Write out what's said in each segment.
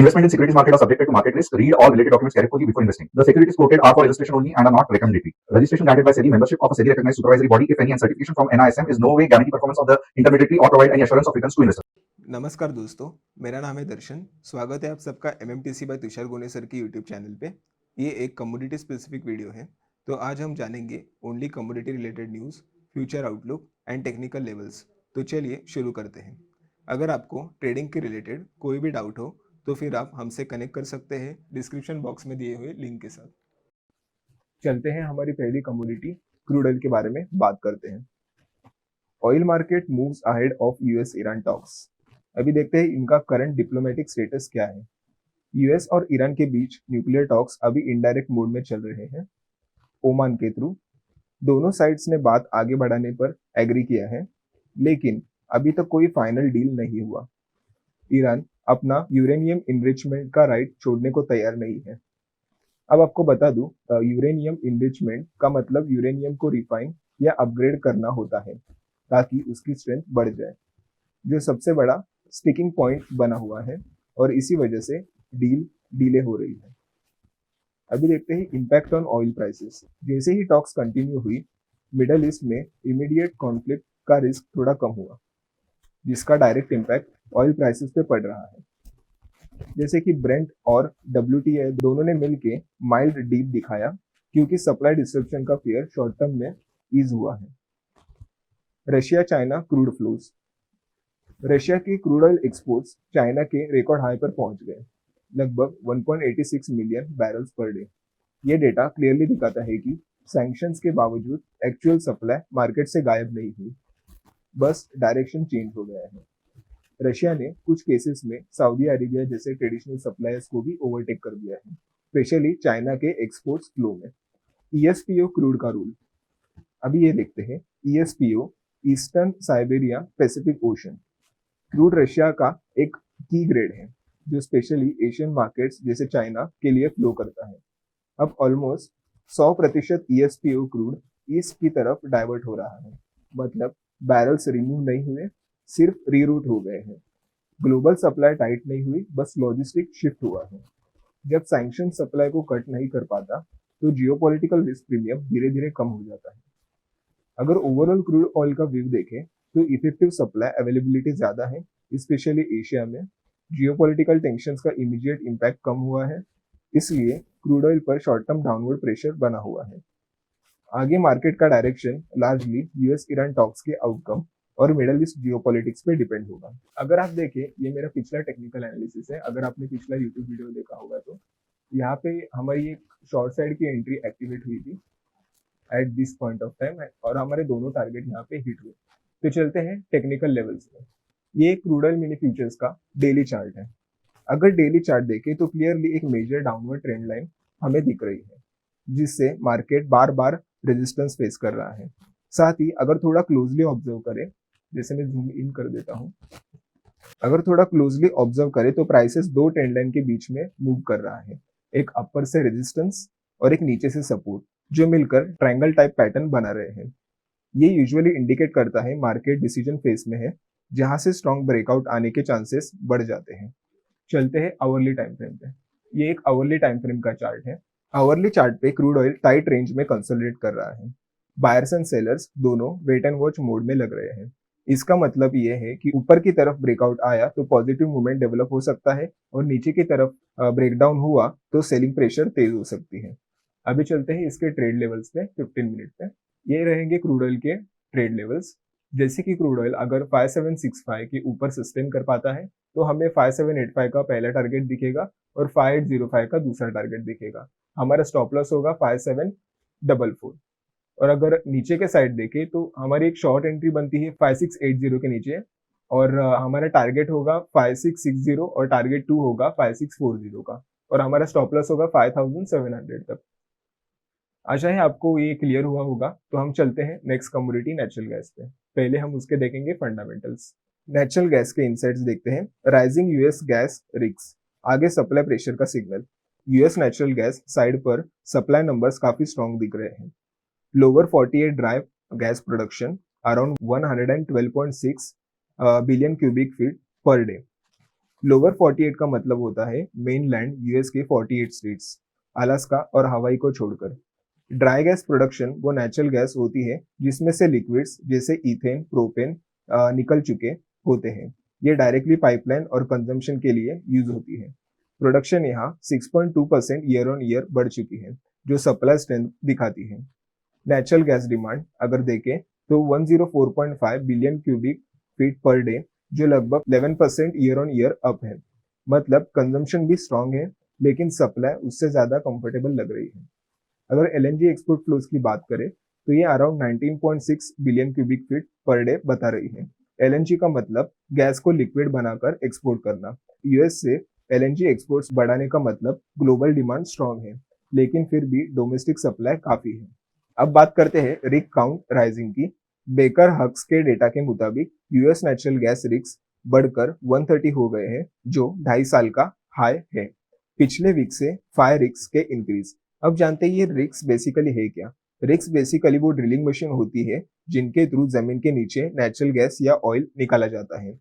Investment in securities market are subjected to market risk. Read all related documents carefully before investing. The securities quoted are for illustration only and are not recommendatory. Registration granted by SEBI, membership of a SEBI recognized supervisory body, if any, and certification from NISM is no way guarantee performance of the intermediary or provide any assurance of returns to investors. नमस्कार दोस्तों, मेरा नाम है दर्शन। स्वागत है आप सबका MMTC bye Tushar गोने sir की यूट्यूब चैनल पे। ये एक कमोडिटी स्पेसिफिक वीडियो है। तो आज हम जानेंगे only commodity related news, future outlook and technical levels. तो चलिए शुरू करते हैं। अगर आपको ट्रेडिंग के रिलेटेड कोई भी डाउट हो तो फिर आप हमसे कनेक्ट कर सकते हैं डिस्क्रिप्शन बॉक्स में दिए हुए लिंक के साथ। चलते हैं हमारी पहली कमोडिटी क्रूड ऑयल के बारे में बात करते हैं। Oil market moves ahead of US Iran talks. अभी देखते हैं इनका करंट डिप्लोमेटिक स्टेटस क्या है। यूएस और ईरान के बीच न्यूक्लियर टॉक्स अभी इनडायरेक्ट मोड में चल रहे हैं, ओमान के थ्रू। दोनों साइड्स ने बात आगे बढ़ाने पर एग्री किया है, लेकिन अभी तक कोई फाइनल डील नहीं हुआ। ईरान अपना यूरेनियम इनरिचमेंट का राइट छोड़ने को तैयार नहीं है। अब आपको बता दूं, यूरेनियम इनरिचमेंट का मतलब यूरेनियम को रिफाइन या अपग्रेड करना होता है ताकि उसकी स्ट्रेंथ बढ़ जाए, जो सबसे बड़ा स्टिकिंग पॉइंट बना हुआ है और इसी वजह से डील डिले हो रही है। अभी देखते हैं इम्पैक्ट ऑन ऑयल प्राइसेस। जैसे ही टॉक्स कंटिन्यू हुई, मिडल ईस्ट में इमीडिएट कॉन्फ्लिक्ट का रिस्क थोड़ा कम हुआ, जिसका डायरेक्ट इम्पैक्ट ऑयल प्राइसेस पे पड़ रहा है। जैसे कि ब्रेंट और WTI दोनों ने मिलके माइल्ड डीप दिखाया, क्योंकि सप्लाई डिस्ट्रप्शन का फियर शॉर्ट टर्म में ईज हुआ है। Russia China crude flows. Russia की क्रूड ऑयल एक्सपोर्ट्स चाइना के रिकॉर्ड हाई पर पहुंच गए, लगभग 1.86 मिलियन बैरल्स पर डे। ये डेटा क्लियरली दिखाता है कि सैंक्शंस के बावजूद एक्चुअल सप्लाई मार्केट से गायब नहीं हुई, बस डायरेक्शन चेंज हो गया है। रशिया ने कुछ केसेस में सऊदी अरेबिया जैसे ट्रेडिशनल सप्लायर्स को भी ओवरटेक कर दिया है, स्पेशली चाइना के एक्सपोर्ट्स फ्लो में। ESPO क्रूड का रूल अभी ये देखते हैं। ESPO eastern Siberia Pacific ocean crude Russia का एक की ग्रेड है, जो स्पेशली एशियन मार्केट्स जैसे चाइना के लिए फ्लो करता है। अब ऑलमोस्ट 100% ESPO क्रूड ईस्ट की तरफ डाइवर्ट हो रहा है, मतलब बैरल्स रिमूव नहीं हुए, सिर्फ रीरूट हो गए हैं। ग्लोबल सप्लाई टाइट नहीं हुई, बस लॉजिस्टिक शिफ्ट हुआ है। जब सैंक्शन सप्लाई को कट नहीं कर पाता तो जियोपॉलिटिकल रिस्क प्रीमियम धीरे धीरे कम हो जाता है। अगर ओवरऑल क्रूड ऑयल का व्यू देखें तो इफेक्टिव सप्लाई अवेलेबिलिटी ज्यादा है, स्पेशली एशिया में। जियोपॉलिटिकल टेंशंस का इमीडिएट इम्पैक्ट कम हुआ है, इसलिए क्रूड ऑयल पर शॉर्ट टर्म डाउनवर्ड प्रेशर बना हुआ है। आगे मार्केट का direction largely US Iran talks के आउटकम और मिडल ईस्ट जियोपॉलिटिक्स पे डिपेंड होगा। अगर आप देखें, ये मेरा पिछला टेक्निकल एनालिसिस है। अगर आपने पिछला यूट्यूब वीडियो देखा होगा तो यहाँ पे हमारी एक शॉर्ट साइड की एंट्री एक्टिवेट हुई थी at this point of time, और हमारे दोनों टारगेट यहाँ पे हिट हुए। तो चलते हैं टेक्निकल लेवल्स में। ये क्रूड ऑयल मिनी फ्यूचर्स का डेली चार्ट है। अगर डेली चार्ट देखें तो क्लियरली एक मेजर डाउनवर्ड ट्रेंड लाइन हमें दिख रही है, जिससे मार्केट बार बार रेजिस्टेंस फेस कर रहा है। साथ ही अगर थोड़ा क्लोजली ऑब्जर्व करें, जैसे मैं जूम इन कर देता हूं, अगर थोड़ा क्लोजली ऑब्जर्व करें तो प्राइसेस दो ट्रेंड लाइन के बीच में मूव कर रहा है, एक अपर से रेजिस्टेंस और एक नीचे से सपोर्ट, जो मिलकर ट्रायंगल टाइप पैटर्न बना रहे हैं। ये यूजुअली इंडिकेट करता है मार्केट डिसीजन फेज में है, जहां से स्ट्रॉन्ग ब्रेकआउट आने के चांसेस बढ़ जाते हैं। चलते हैं आवरली टाइम फ्रेम पे। ये एक आवरली टाइम फ्रेम का चार्ट है। आवरली चार्ट पे क्रूड ऑयल टाइट रेंज में कंसोलिडेट कर रहा है। बायर्स एंड सेलर्स दोनों वेट एंड वॉच मोड में लग रहे हैं। इसका मतलब ये है कि ऊपर की तरफ ब्रेकआउट आया तो पॉजिटिव मूवमेंट डेवलप हो सकता है, और नीचे की तरफ ब्रेकडाउन हुआ तो सेलिंग प्रेशर तेज हो सकती है। अभी चलते हैं इसके ट्रेड लेवल्स पे 15 मिनट पे। ये रहेंगे क्रूड ऑयल के ट्रेड लेवल्स। जैसे कि क्रूड ऑयल अगर 5765 के ऊपर सस्टेन कर पाता है तो हमें 5785 का पहला टारगेट दिखेगा और 5805 का दूसरा टारगेट दिखेगा। हमारा स्टॉप लॉस होगा 5744। और अगर नीचे के साइड देखें तो हमारी एक शॉर्ट एंट्री बनती है 5680 के नीचे, और हमारा टारगेट होगा 5660 और टारगेट 2 होगा 5640 का, और हमारा स्टॉप लॉस होगा 5700 तक। आशा है आपको ये क्लियर हुआ होगा। तो हम चलते हैं नेक्स्ट कमोडिटी नेचुरल गैस पे। पहले हम उसके देखेंगे फंडामेंटल्स। नेचुरल गैस के इनसाइट्स देखते हैं। राइजिंग यूएस गैस रिक्स, आगे सप्लाई प्रेशर का signal. US natural gas side पर सप्लाई नंबर्स काफी स्ट्रॉन्ग दिख रहे हैं। Lower 48 dry gas production around 112.6 billion cubic feet per day. Lower 48 का मतलब होता है मेनलैंड यूएस के 48 स्टेट्स, अलास्का और हवाई को छोड़कर। ड्राई गैस प्रोडक्शन वो नेचुरल गैस होती है जिसमें से लिक्विड्स जैसे इथेन, प्रोपेन निकल चुके होते हैं। ये डायरेक्टली पाइपलाइन और कंजम्पशन के लिए यूज होती है। प्रोडक्शन यहाँ 6.2% ईयर ऑन ईयर बढ़ चुकी है, जो सप्लाई स्ट्रेंथ दिखाती है। नेचुरल गैस डिमांड अगर देखें तो 104.5 billion cubic feet per day, जो लगभग 11% ईयर ऑन ईयर अप है। मतलब कंजम्पशन भी स्ट्रांग है, लेकिन सप्लाई उससे ज्यादा कंफर्टेबल लग रही है। अगर एलएनजी एक्सपोर्ट फ्लोज की बात करें तो ये around 19.6 billion cubic feet per day बता रही है। एलएनजी का मतलब गैस को लिक्विड बनाकर एक्सपोर्ट करना। यूएस से एलएनजी एक्सपोर्ट्स बढ़ाने का मतलब ग्लोबल डिमांड स्ट्रांग है, लेकिन फिर भी डोमेस्टिक सप्लाई काफी है। अब बात करते हैं रिग काउंट राइजिंग की। बेकर हक्स के डेटा के मुताबिक यूएस नेचुरल गैस रिग्स बढ़कर 130 हो गए हैं, जो 2.5 साल का हाई है। पिछले वीक से 5 रिग्स के इंक्रीज। अब जानते हैं ये रिग्स बेसिकली है क्या। रिग्स बेसिकली वो ड्रिलिंग मशीन होती है जिनके थ्रू जमीन के नीचे नेचुरल गैस या ऑयल निकाला जाता है।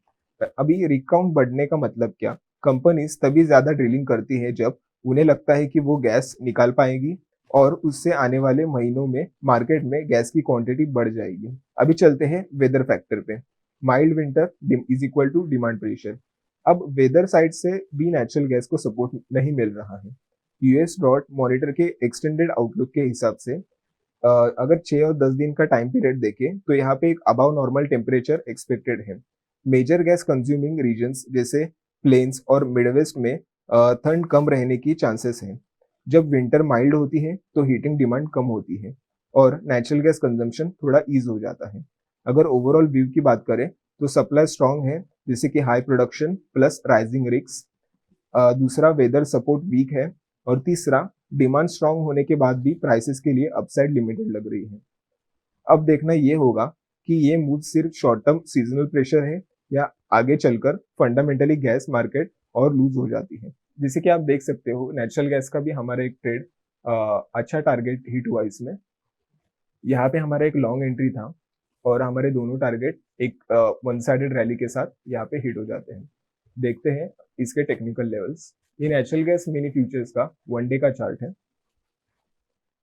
अभी रिग काउंट बढ़ने का मतलब क्या। कंपनीज तभी ज्यादा ड्रिलिंग करती है जब उन्हें लगता है कि वो गैस निकाल पाएगी और उससे आने वाले महीनों में मार्केट में गैस की क्वांटिटी बढ़ जाएगी। अभी चलते हैं वेदर फैक्टर पे। Mild winter is equal to demand pressure. अब वेदर साइड से भी नेचुरल गैस को सपोर्ट नहीं मिल रहा है। यूएस डॉट मॉनिटर के एक्सटेंडेड आउटलुक के हिसाब से अगर 6 और 10 दिन का टाइम पीरियड देखें तो यहाँ पे एक अबाव नॉर्मल टेम्परेचर एक्सपेक्टेड है। मेजर गैस कंज्यूमिंग रीजन्स जैसे प्लेन्स और मिडवेस्ट में ठंड कम रहने की चांसेस हैं। जब विंटर माइल्ड होती है तो हीटिंग डिमांड कम होती है और नेचुरल गैस कंजम्पशन थोड़ा ईज हो जाता है। अगर ओवरऑल व्यू की बात करें तो सप्लाई स्ट्रांग है, जैसे कि high production plus rising risk. दूसरा वेदर सपोर्ट वीक है और तीसरा डिमांड स्ट्रांग होने के बाद भी प्राइसेस के लिए अपसाइड लिमिटेड लग रही है। अब देखना ये होगा कि ये मूव सिर्फ शॉर्ट टर्म सीजनल प्रेशर है या आगे चलकर फंडामेंटली गैस मार्केट और लूज हो जाती है। जैसे कि आप देख सकते हो नेचुरल गैस का भी हमारा एक ट्रेड अच्छा टारगेट हिट हुआ इसमें। यहाँ पे हमारा एक लॉन्ग एंट्री था और हमारे दोनों टारगेट एक वन साइडेड रैली के साथ यहाँ पे हिट हो जाते हैं। देखते हैं इसके टेक्निकल लेवल्स। ये नेचुरल गैस मिनी फ्यूचर्स का 1 डे का चार्ट है।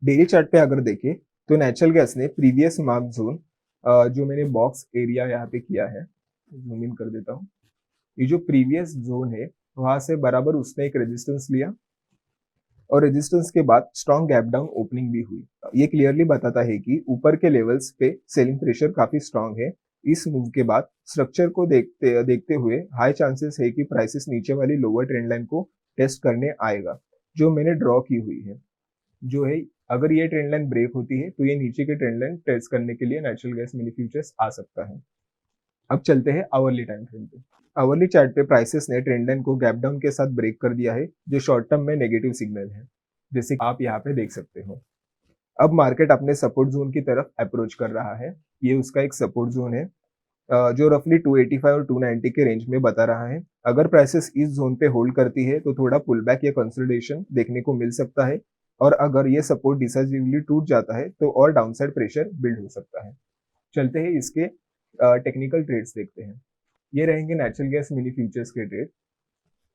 डेली चार्ट पे अगर देखें तो नेचुरल गैस ने प्रीवियस मार्क जोन, जो मैंने बॉक्स एरिया यहाँ पे किया है, जूम इन कर देता हूँ। ये जो प्रीवियस जोन है वहां से बराबर उसने एक रेजिस्टेंस लिया और रेजिस्टेंस के बाद स्ट्रॉन्ग गैप डाउन ओपनिंग भी हुई। ये क्लियरली बताता है कि ऊपर के लेवल्स पे सेलिंग प्रेशर काफी स्ट्रॉन्ग है। इस मूव के बाद स्ट्रक्चर को देखते हुए हाई चांसेस है कि प्राइसेस नीचे वाली लोअर ट्रेंड लाइन को टेस्ट करने आएगा, जो मैंने ड्रॉ की हुई है। जो है अगर ये ट्रेंड लाइन ब्रेक होती है तो ये नीचे के ट्रेंड लाइन टेस्ट करने के लिए नेचुरल गैस मिनी फ्यूचर्स आ सकता है। अब चलते हैं आवरली टाइम फ्रेम पे। आवरली चार्ट पे प्राइसेस ने ट्रेंड लाइन को गैप डाउन के साथ ब्रेक कर दिया है, जो शॉर्ट टर्म में नेगेटिव सिग्नल है, जैसे आप यहाँ पे देख सकते हो। अब मार्केट अपने सपोर्ट जोन की तरफ अप्रोच कर रहा है। ये उसका एक सपोर्ट जोन है जो रफली 285 और 290 के रेंज में बता रहा है। अगर प्राइसेस इस जोन पे होल्ड करती है तो थोड़ा पुल बैक या कंसोलिडेशन देखने को मिल सकता है, और अगर ये सपोर्ट डिसाइसिवली टूट जाता है तो और डाउनसाइड प्रेशर बिल्ड हो सकता है। चलते हैं इसके टेक्निकल ट्रेड्स देखते हैं। ये रहेंगे नेचुरल गैस मिनी फ्यूचर्स के ट्रेड।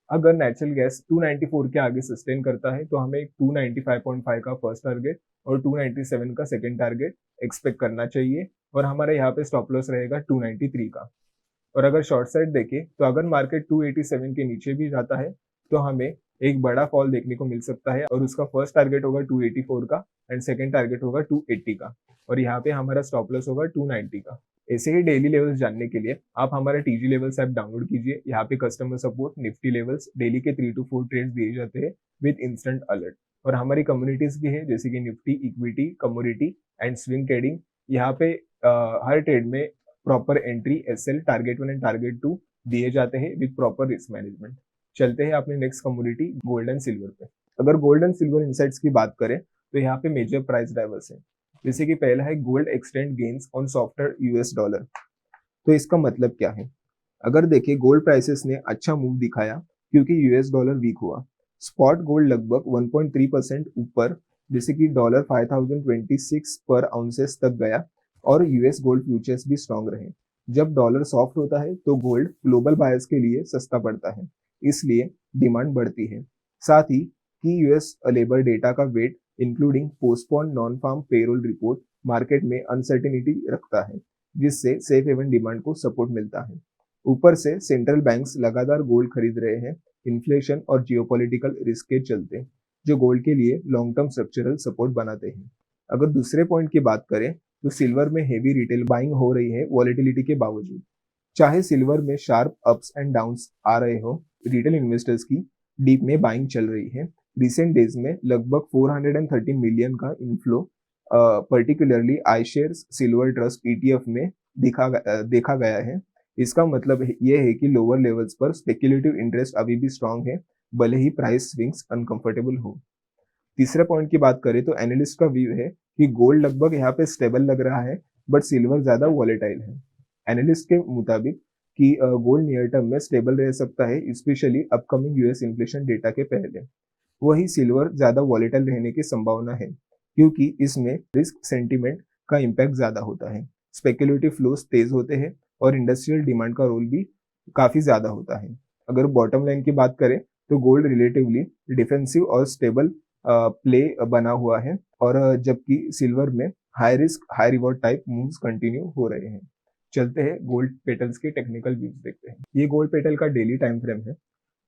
अगर नेचुरल गैस 294 के आगे सस्टेन करता है तो हमें 295.5 का फर्स्ट टारगेट और 297 का सेकंड टारगेट एक्सपेक्ट करना चाहिए, और हमारे यहाँ पे स्टॉप लॉस रहेगा 293 का। और अगर शॉर्ट साइड देखें तो अगर मार्केट 287 के नीचे भी जाता है तो हमें एक बड़ा फॉल देखने को मिल सकता है, और उसका फर्स्ट टारगेट होगा 284 का एंड सेकंड टारगेट होगा 280 का, और यहाँ पे हमारा स्टॉप लॉस होगा 290 का। ऐसे ही डेली लेवल्स जानने के लिए आप हमारा टीजी लेवल्स ऐप डाउनलोड कीजिए। यहाँ पे customer support, Nifty levels, daily के 3 to 4 ट्रेड्स दिए जाते हैं विद इंस्टेंट अलर्ट, और हमारी कम्युनिटीज भी है जैसे कि Nifty, equity, commodity and swing trading. यहाँ पे हर ट्रेड में proper entry, SL, target 1 and target 2 दिए जाते हैं विद प्रॉपर रिस्क मैनेजमेंट। चलते हैं अपने next commodity gold and silver पे। अगर गोल्ड एंड सिल्वर इनसाइट्स की बात करें तो यहाँ पे मेजर प्राइस ड्राइवर्स हैं, जैसे कि पहला है gold extend gains on softer US dollar. तो इसका मतलब क्या है। अगर देखें गोल्ड प्राइसेस ने अच्छा मूव दिखाया क्योंकि यूएस डॉलर वीक हुआ। स्पॉट गोल्ड लगभग 1.3% ऊपर, जैसे कि $5026 पर आउंसेस तक गया, और यूएस गोल्ड फ्यूचर्स भी स्ट्रांग रहे। जब डॉलर सॉफ्ट होता है तो गोल्ड ग्लोबल बायर्स के लिए सस्ता पड़ता है, इसलिए डिमांड बढ़ती है। साथ ही की यूएस लेबर डेटा का weight including postpone non farm payroll report market में अनसर्टेनिटी रखता है, जिससे सेफ हेवन डिमांड को सपोर्ट मिलता है। ऊपर से सेंट्रल बैंक्स लगातार गोल्ड खरीद रहे हैं इन्फ्लेशन और जियोपॉलिटिकल रिस्क के चलते, जो गोल्ड के लिए लॉन्ग टर्म स्ट्रक्चरल सपोर्ट बनाते हैं। अगर दूसरे पॉइंट की बात करें तो सिल्वर में हेवी रिटेल बाइंग हो रही है वॉलेटिलिटी के बावजूद। चाहे सिल्वर में शार्प अप्स एंड डाउन्स आ रहे हो, रिटेल इन्वेस्टर्स की डीप में बाइंग चल रही है। रिसेंट डेज में लगभग 430 मिलियन का inflow particularly I shares silver trust ETF में देखा गया है। इसका मतलब यह है कि लोअर लेवल्स पर स्पेक्युलेटिव इंटरेस्ट अभी भी स्ट्रांग है, भले ही प्राइस स्विंग्स अनकंफर्टेबल हो। तीसरे पॉइंट की बात करें तो एनालिस्ट का व्यू है कि गोल्ड लगभग यहाँ पे स्टेबल लग रहा है, बट सिल्वर ज्यादा वॉलेटाइल है। एनालिस्ट के मुताबिक कि गोल्ड नियर टर्म में स्टेबल रह सकता है, specially upcoming US inflation data के पहले। वही सिल्वर ज्यादा वॉलेटाइल रहने की संभावना है, क्योंकि इसमें रिस्क सेंटिमेंट का इम्पैक्ट ज्यादा होता है, स्पेक्युलेटिव फ्लोस तेज होते हैं और इंडस्ट्रियल डिमांड का रोल भी काफी ज्यादा होता है। अगर बॉटम लाइन की बात करें तो गोल्ड रिलेटिवली डिफेंसिव और स्टेबल प्ले बना हुआ है, और जबकि सिल्वर में high risk high reward type moves continue हो रहे हैं। चलते हैं गोल्ड पेटल्स के टेक्निकल व्यूज देखते हैं। ये गोल्ड पेटल का डेली टाइम फ्रेम है।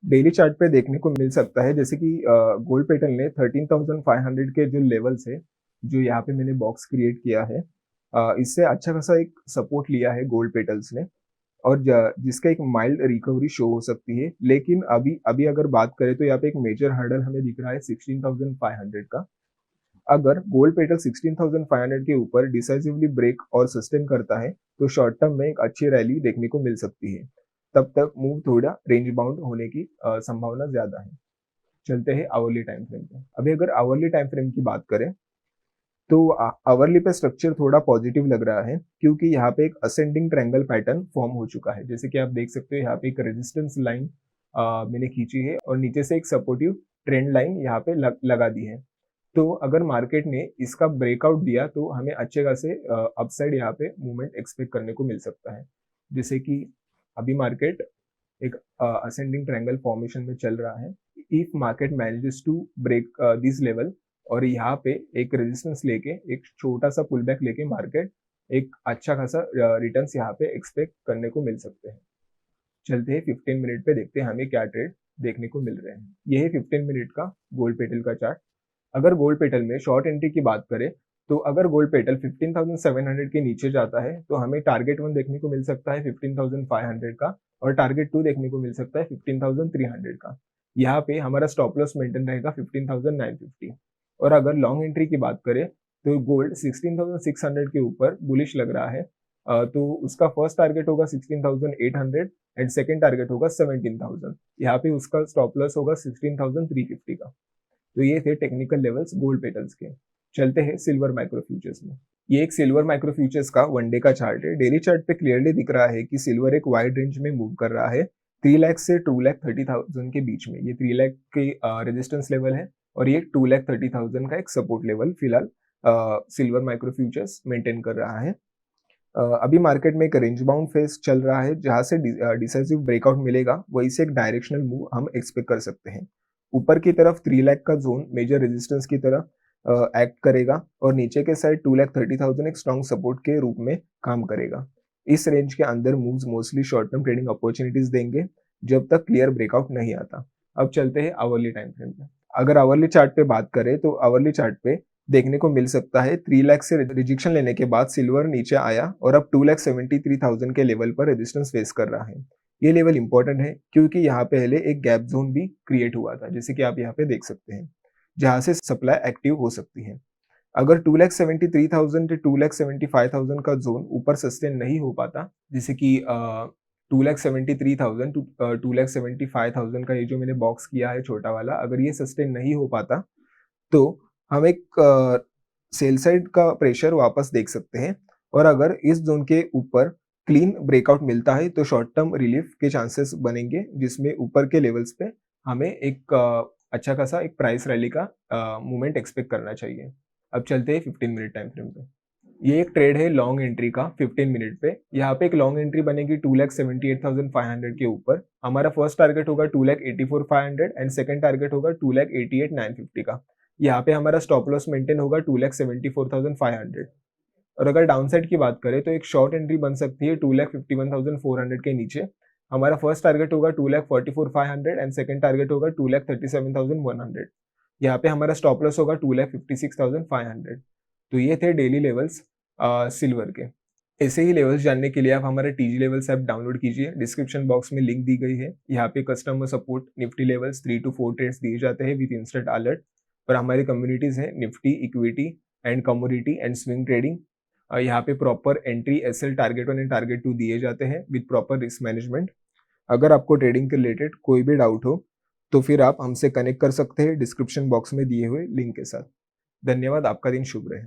डेली चार्ट पे देखने को मिल सकता है, जैसे कि गोल्ड पेटल ने 13,500 के जो लेवल्स है, जो यहाँ पे मैंने बॉक्स क्रिएट किया है, इससे अच्छा खासा एक सपोर्ट लिया है गोल्ड पेटल्स ने, और जिसका एक माइल्ड रिकवरी शो हो सकती है। लेकिन अभी अभी अगर बात करें तो यहाँ पे एक मेजर हर्डल हमें दिख रहा है 16,500 का। अगर गोल्ड पेटल 16,500 के ऊपर डिसाइसिवली ब्रेक और सस्टेन करता है तो शॉर्ट टर्म में एक अच्छी रैली देखने को मिल सकती है। तब तक मूव थोड़ा रेंज बाउंड होने की संभावना ज्यादा है। चलते हैं आवरली टाइम फ्रेम पे। अभी अगर आवरली टाइम फ्रेम की बात करें तो आवरली पे स्ट्रक्चर थोड़ा पॉजिटिव लग रहा है, क्योंकि यहाँ पे एक असेंडिंग ट्रायंगल पैटर्न फॉर्म हो चुका है। जैसे कि आप देख सकते हो यहाँ पे एक रेजिस्टेंस लाइन मैंने खींची है और नीचे से एक सपोर्टिव ट्रेंड लाइन यहाँ पे लगा दी है। तो अगर मार्केट ने इसका ब्रेकआउट दिया तो हमें अच्छे खासे अपसाइड यहाँ पे मूवमेंट एक्सपेक्ट करने को मिल सकता है। जैसे कि अभी मार्केट एक असेंडिंग ट्रायंगल फॉर्मेशन में चल रहा है। If market manages to break this level और यहाँ पे एक रेजिस्टेंस लेके एक छोटा सा पुल बैक लेके मार्केट एक अच्छा खासा रिटर्न्स यहाँ पे एक्सपेक्ट करने को मिल सकते हैं। चलते हैं 15 मिनट पे, देखते हैं हमें क्या ट्रेड देखने को मिल रहे हैं। ये है 15 मिनट का गोल्ड पेटल का चार्ट। अगर गोल्ड पेटल में शॉर्ट एंट्री की बात करें तो अगर गोल्ड पेटल 15,700 के नीचे जाता है तो हमें टारगेट 1 देखने को मिल सकता है 15,500 का, और टारगेट 2 देखने को मिल सकता है 15,300 का। यहाँ पे हमारा स्टॉप लॉस मेंटेन रहेगा 15,950। और अगर लॉन्ग एंट्री की बात करें तो गोल्ड 16,600 के ऊपर बुलिश लग रहा है, तो उसका फर्स्ट टारगेट होगा 16,800 एंड सेकेंड टारगेट होगा 17,000। यहाँ पे उसका स्टॉप लॉस होगा 16,350 का। तो ये थे टेक्निकल लेवल्स गोल्ड पेटल्स के। चलते हैं सिल्वर माइक्रो फ्यूचर्स में। ये एक सिल्वर माइक्रो फ्यूचर्स का वन डे का चार्ट है। डेली चार्ट पे क्लियरली दिख रहा है कि सिल्वर एक वाइड रेंज में मूव कर रहा है 3 लाख से 2,30,000 के बीच में। ये 3 लाख की रेजिस्टेंस लेवल है और ये 2,30,000 का एक सपोर्ट लेवल फिलहाल सिल्वर माइक्रो फ्यूचर्स मेंटेन कर रहा है। अभी मार्केट में एक रेंज बाउंड फेज चल रहा है, जहां से डिसाइसिव ब्रेकआउट मिलेगा वहीं से एक डायरेक्शनल मूव हम एक्सपेक्ट कर सकते हैं। ऊपर की तरफ 3 लाख का जोन मेजर रेजिस्टेंस की तरह एक्ट करेगा और नीचे के साइड 2,30,000 एक स्ट्रॉन्ग सपोर्ट के रूप में काम करेगा। इस रेंज के अंदर moves mostly short term trading opportunities देंगे जब तक क्लियर ब्रेकआउट नहीं आता। अब चलते हैं आवरली टाइम फ्रेम पे। अगर आवरली चार्ट पे बात करें तो आवरली चार्ट पे देखने को मिल सकता है 3 लाख से रिजेक्शन लेने के बाद सिल्वर नीचे आया और अब 2,73,000 के लेवल पर रेजिस्टेंस फेस कर रहा है। ये लेवल इंपॉर्टेंट है क्योंकि यहाँ पहले एक गैप जोन भी क्रिएट हुआ था, जैसे कि आप यहाँ पे देख सकते हैं, जहां से सप्लाई एक्टिव हो सकती है। अगर 2,73,000 से 2,75,000 का जोन ऊपर सस्टेन नहीं हो पाता, जैसे कि 2,73,000 टू 2,75,000 का ये जो मैंने बॉक्स किया है छोटा वाला, अगर ये सस्टेन नहीं हो पाता तो हम एक सेल साइड का प्रेशर वापस देख सकते हैं। और अगर इस जोन के ऊपर क्लीन ब्रेकआउट मिलता है तो शॉर्ट टर्म रिलीफ के चांसेस बनेंगे, जिसमें ऊपर के लेवल्स पे हमें एक अच्छा खासा एक प्राइस रैली का मूवमेंट एक्सपेक्ट करना चाहिए। अब चलते हैं 15 मिनट टाइम फ्रेम पे। ये एक ट्रेड है लॉन्ग एंट्री का 15 मिनट पे। यहाँ पे एक लॉन्ग एंट्री बनेगी 2,78,500 के ऊपर। हमारा फर्स्ट टारगेट होगा 2,84,500 एंड सेकंड टारगेट होगा 2,88,950 का। यहाँ पे हमारा स्टॉप लॉस मेंटेन होगा 2,74,500। और अगर डाउनसाइड की बात करें तो एक शॉर्ट एंट्री बन सकती है 2,51,400 के नीचे। हमारा फर्स्ट टारगेट होगा 2,44,500 एंड सेकंड टारगेट होगा 2,37,100। यहाँ पे हमारा स्टॉप लॉस होगा 2,56,500। तो ये थे डेली लेवल्स सिल्वर के। ऐसे ही लेवल्स जानने के लिए आप हमारा टीजी लेवल्स ऐप डाउनलोड कीजिए। डिस्क्रिप्शन बॉक्स में लिंक दी गई है। यहाँ पे customer support Nifty levels 3 to 4 trades दिए जाते हैं विद इंस्टेंट अलर्ट। और हमारी कम्युनिटीज है Nifty, equity and commodity and swing trading. यहाँ पे proper entry, SL, target 1 and target 2 दिए जाते हैं विद प्रॉपर रिस्क मैनेजमेंट। अगर आपको ट्रेडिंग के रिलेटेड कोई भी डाउट हो तो फिर आप हमसे कनेक्ट कर सकते हैं डिस्क्रिप्शन बॉक्स में दिए हुए लिंक के साथ। धन्यवाद। आपका दिन शुभ रहे।